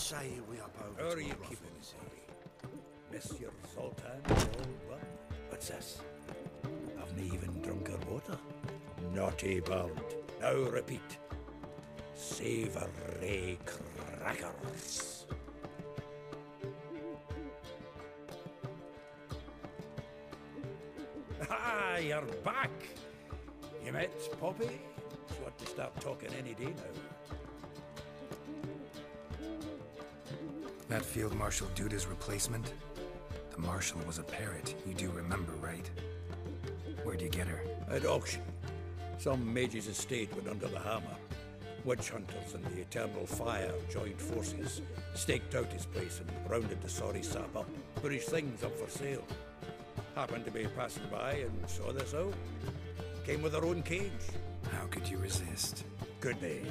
say we up over How to are you a keeping, rough Ciri? Monsieur Zoltan, old bud? What's this? Haven't even drunk her water? Naughty bird. Now repeat. Savoury crackers. Ah, you're back! You met Poppy? She ought to start talking any day now. That Field Marshal Duda's replacement? The Marshal was a parrot, you do remember, right? Where'd you get her? At auction. Some mage's estate went under the hammer. Witch hunters and the Eternal Fire joined forces, staked out his place and rounded the sorry sap up, put his things up for sale. Happened to be passing by and saw this out. Came with her own cage. How could you resist? Could they?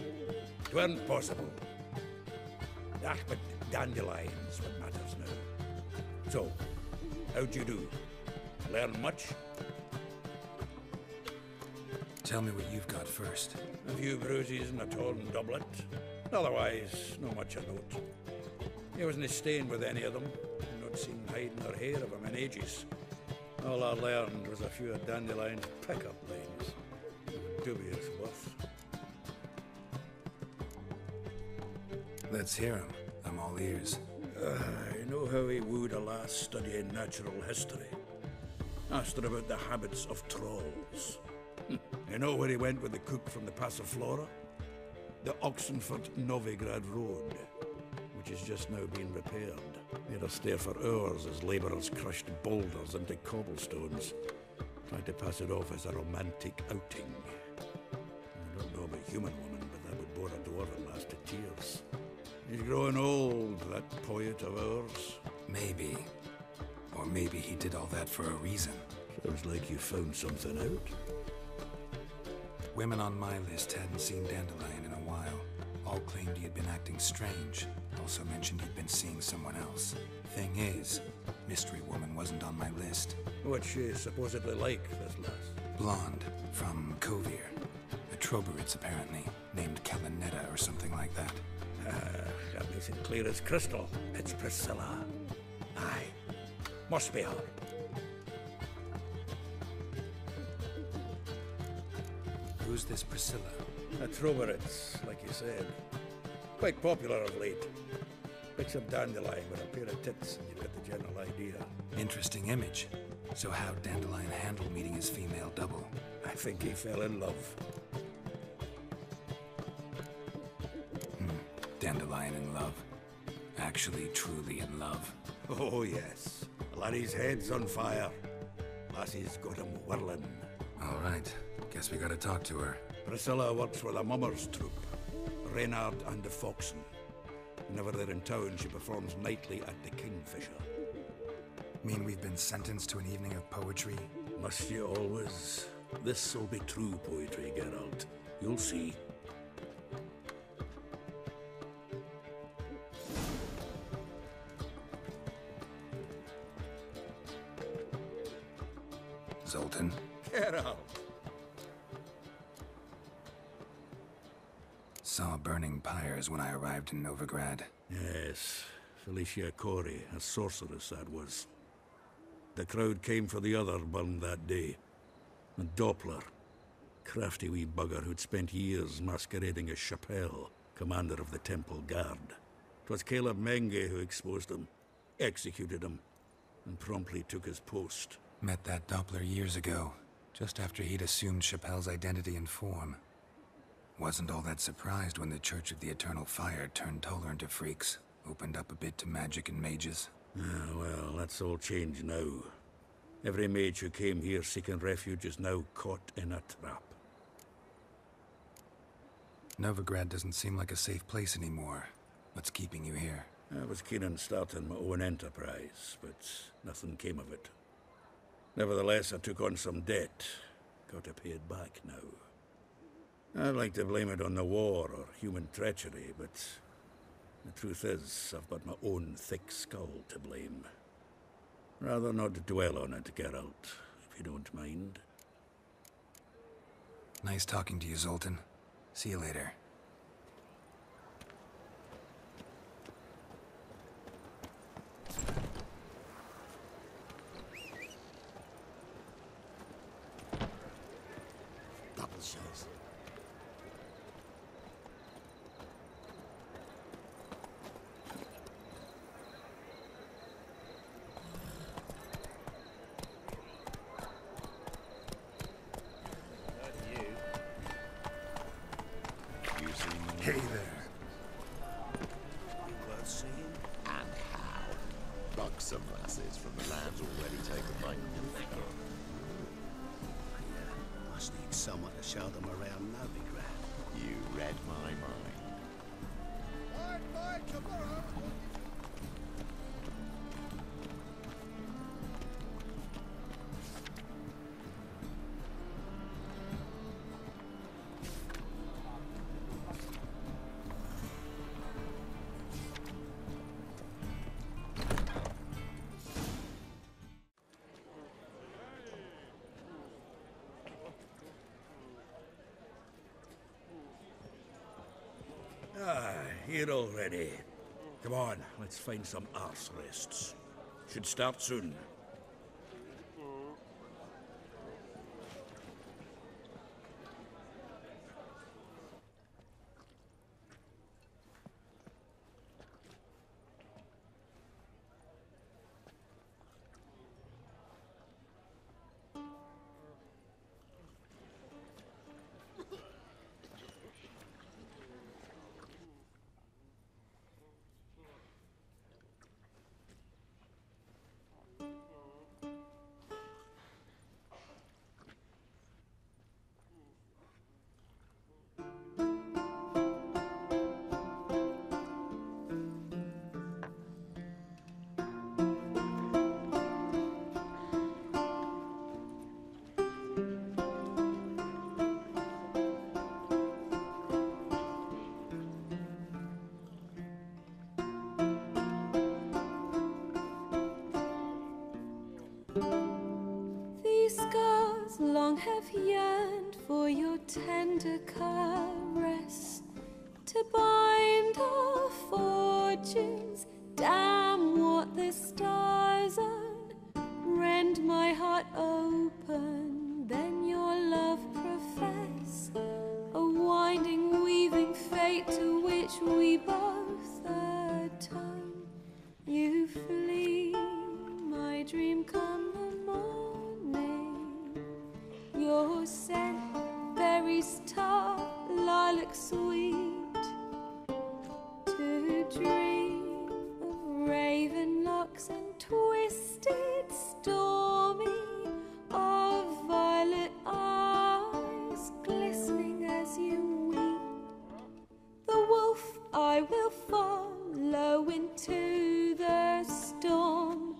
'Tweren't possible. Ah, but dandelions what matters now. So, how'd you do? Learn much? Tell me what you've got first. A few bruises and a torn doublet. Otherwise, not much of note. He wasn't staying with any of them. Not seen hiding or hair of him in ages. All I learned was a few of Dandelion's pickup lines. Dubious worth. Let's hear him. I'm all ears. I know how he wooed a lass studying natural history. Asked her about the habits of trolls. You know where he went with the cook from the Passiflora? The Oxenford Novigrad Road, which has just now been repaired. Made her stare for hours as labourers crushed boulders into cobblestones, tried to pass it off as a romantic outing. I don't know about human woman, but that would bore a dwarven lass to tears. He's growing old, that poet of ours. Maybe. Or maybe he did all that for a reason. Sounds like you found something out. Women on my list hadn't seen Dandelion in a while. All claimed he had been acting strange. Also mentioned he'd been seeing someone else. Thing is, Mystery Woman wasn't on my list. What's she supposedly like, this lass? Blonde, from Kovir. A Troberits, apparently. Named Callonetta or something like that. That makes it clear as crystal. It's Priscilla. Aye. Must be her. Who's this Priscilla? A Troberits, like you said. Quite popular of late. Picks up Dandelion with a pair of tits and you've got the general idea. Interesting image. So how'd Dandelion handle meeting his female double? I think he fell in love. Dandelion in love. Actually, truly in love. Oh, yes. Laddie's head's on fire. Lassie's got him whirling. All right. Guess we gotta talk to her. Priscilla works with a mummers troupe. Reynard and the Foxen. Whenever they're in town, she performs nightly at the Kingfisher. Mean we've been sentenced to an evening of poetry? Must you always? This'll be true poetry, Geralt. You'll see. Zoltan? Geralt! Saw burning pyres when I arrived in Novigrad. Yes, Felicia Cori, a sorceress that was. The crowd came for the other burned that day. A Doppler, crafty wee bugger who'd spent years masquerading as Chappelle, commander of the Temple Guard. 'Twas Caleb Menge who exposed him, executed him, and promptly took his post. Met that Doppler years ago, just after he'd assumed Chappelle's identity and form. Wasn't all that surprised when the Church of the Eternal Fire turned tolerant of freaks, opened up a bit to magic and mages. Ah, well, that's all changed now. Every mage who came here seeking refuge is now caught in a trap. Novigrad doesn't seem like a safe place anymore. What's keeping you here? I was keen on starting my own enterprise, but nothing came of it. Nevertheless, I took on some debt. Got to pay it back now. I'd like to blame it on the war or human treachery, but the truth is, I've got my own thick skull to blame. Rather not dwell on it, Geralt, if you don't mind. Nice talking to you, Zoltan. See you later. wishes. Hey there. Worth seeing? And how? Buxom lasses from the lands already taken by Novigrad. Must need someone to show them around Novigrad. You read my mind. Here already. Come on, let's find some arse rests. Should start soon. These scars long have yearned for your tender caress, to bind our fortunes. Damn what the stars own. Rend my heart open, then your love profess. A winding, weaving fate to which we both atone. You flee, my dream come the morning. Your scent, berries tart, lilac sweet. To dream of raven locks and twisted, stormy, of violet eyes glistening as you weep. The wolf I will follow into the storm,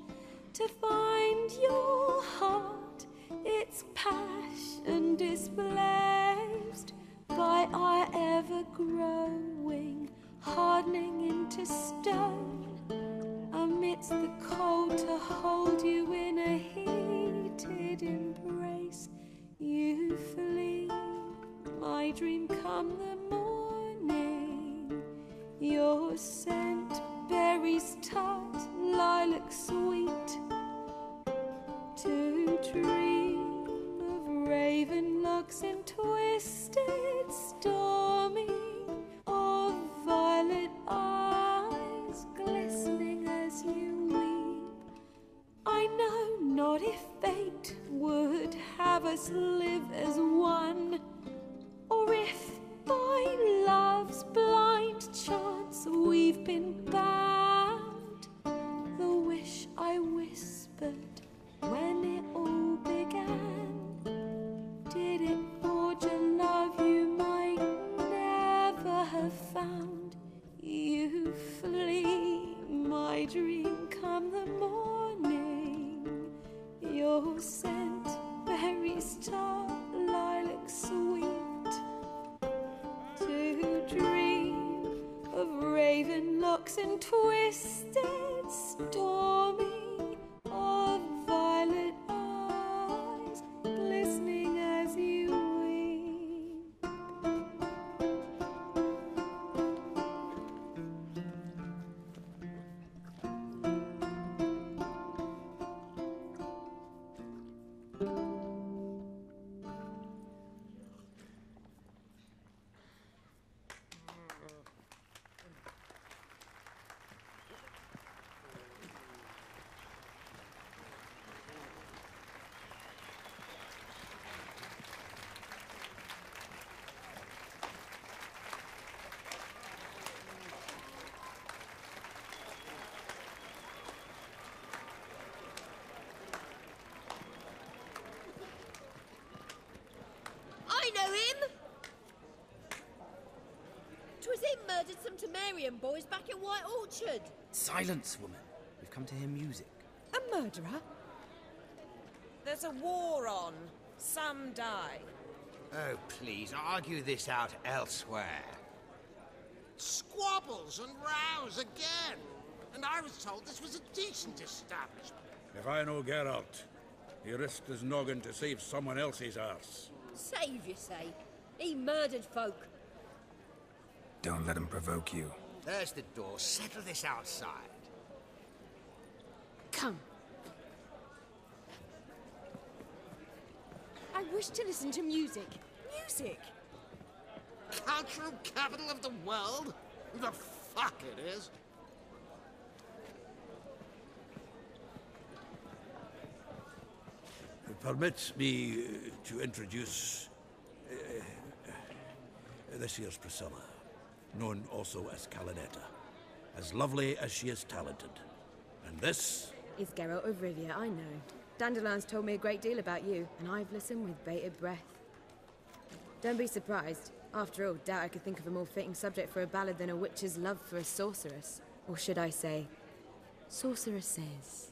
to find your heart, its passion displaced by our ever-growing, hardening into stone. Amidst the cold, to hold you in a heated embrace. You flee, my dream come the morning. Your scent, berries tart, lilac sweet. To dream of raven locks and twisted, stormy, of violet eyes glistening as you weep. I know not if fate would have us live as one, or if by love's blind chance we've been bound. The wish I whispered when it all began, did it forge a love you might never have found? You flee, my dream come the morning. Your scent, berries tart, lilac sweet. To dream of raven locks and twisted, stormy, of violet eyes glistening as you weep. some Temerian boys back in White Orchard. Silence, woman. We've come to hear music. A murderer? There's a war on. Some die. Oh, please, argue this out elsewhere. Squabbles and rows again. And I was told this was a decent establishment. If I know Geralt, he risked his noggin to save someone else's arse. Save, you say? He murdered folk. Don't let him provoke you. There's the door. Settle this outside. Come. I wish to listen to music. Music? Cultural capital of the world? The fuck it is. Permit me to introduce this here's Priscilla, known also as Callonetta, as lovely as she is talented. And this is Geralt of Rivia, I know. Dandelion's told me a great deal about you, and I've listened with bated breath. Don't be surprised. After all, doubt I could think of a more fitting subject for a ballad than a witch's love for a sorceress. Or should I say, sorceresses.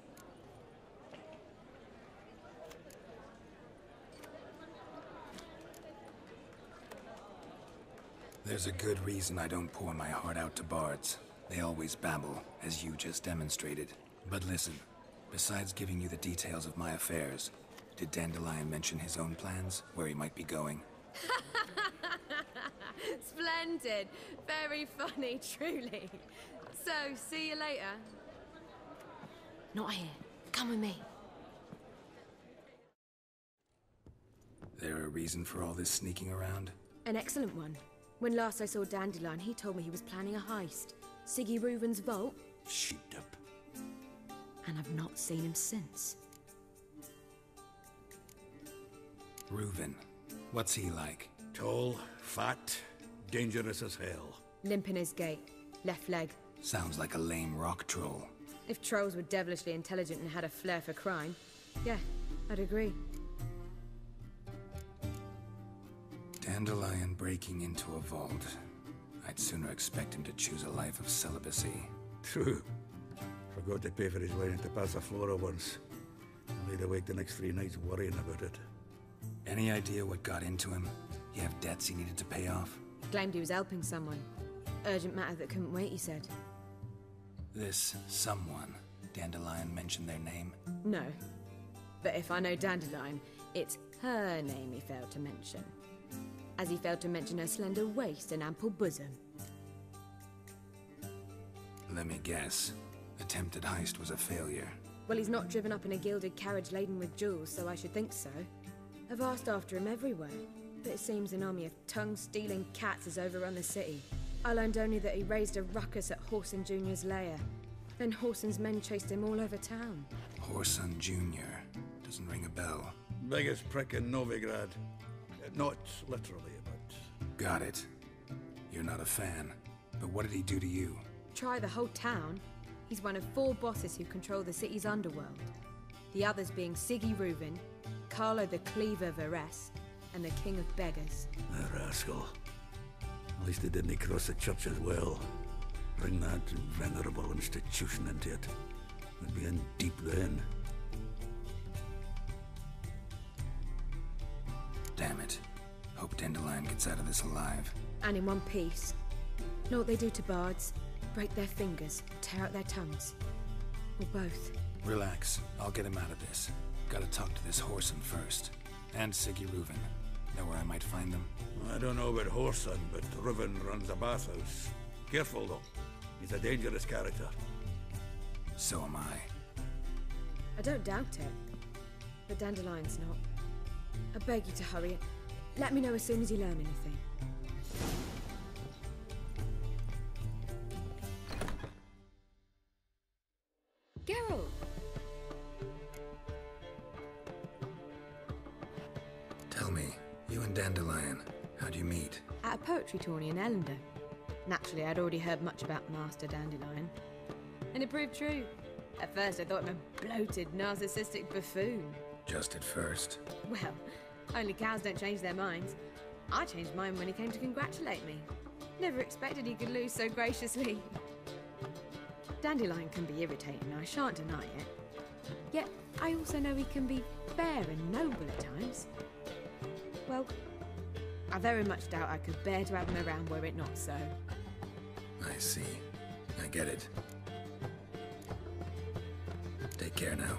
There's a good reason I don't pour my heart out to bards. They always babble, as you just demonstrated. But listen, besides giving you the details of my affairs, did Dandelion mention his own plans, where he might be going? Splendid. Very funny, truly. So, see you later. Not here. Come with me. There a reason for all this sneaking around? An excellent one. When last I saw Dandelion, he told me he was planning a heist. Siggy Reuven's vault. sheeped up. And I've not seen him since. Reuven. What's he like? Tall, fat, dangerous as hell. Limp in his gait. Left leg. Sounds like a lame rock troll. If trolls were devilishly intelligent and had a flair for crime, yeah, I'd agree. Dandelion breaking into a vault. I'd sooner expect him to choose a life of celibacy. True. Forgot to pay for his wine at the Passaflora once. I laid awake the next 3 nights worrying about it. Any idea what got into him? He have debts he needed to pay off? Claimed he was helping someone. Urgent matter that couldn't wait, he said. This someone, Dandelion mentioned their name? No. But if I know Dandelion, it's her name he failed to mention. As he failed to mention her slender waist and ample bosom. Let me guess. Attempted heist was a failure. Well, he's not driven up in a gilded carriage laden with jewels, so I should think so. I've asked after him everywhere, but it seems an army of tongue-stealing cats has overrun the city. I learned only that he raised a ruckus at Whoreson Jr.'s lair. Then Whoreson's men chased him all over town. Whoreson Jr. Doesn't ring a bell. Biggest prick in Novigrad. Not literally, but... Got it. You're not a fan. But what did he do to you? Try the whole town. He's one of 4 bosses who control the city's underworld. The others being Siggy Reuven, Carlo the Cleaver Varese, and the King of Beggars. The rascal. At least they didn't cross the church as well. Bring that venerable institution into it. We'd be in deep then. Damn it. Hope Dandelion gets out of this alive. And in one piece. Know what they do to bards? Break their fingers, tear out their tongues. Or both. Relax. I'll get him out of this. Gotta talk to this Whoreson first. And Siggy Reuven. Know where I might find them? I don't know about Whoreson, but Reuven runs a bathhouse. Careful, though. He's a dangerous character. So am I. I don't doubt it. But Dandelion's not. I beg you to hurry. Let me know as soon as you learn anything. Geralt! Tell me, you and Dandelion, how'd you meet? At a poetry tourney in Ellender. Naturally, I'd already heard much about Master Dandelion. And it proved true. At first, I thought him a bloated, narcissistic buffoon. Just at first. Well, only cows don't change their minds. I changed mine when he came to congratulate me. Never expected he could lose so graciously. Dandelion can be irritating, I shan't deny it. Yet, I also know he can be fair and noble at times. Well, I very much doubt I could bear to have him around were it not so. I see. I get it. Take care now.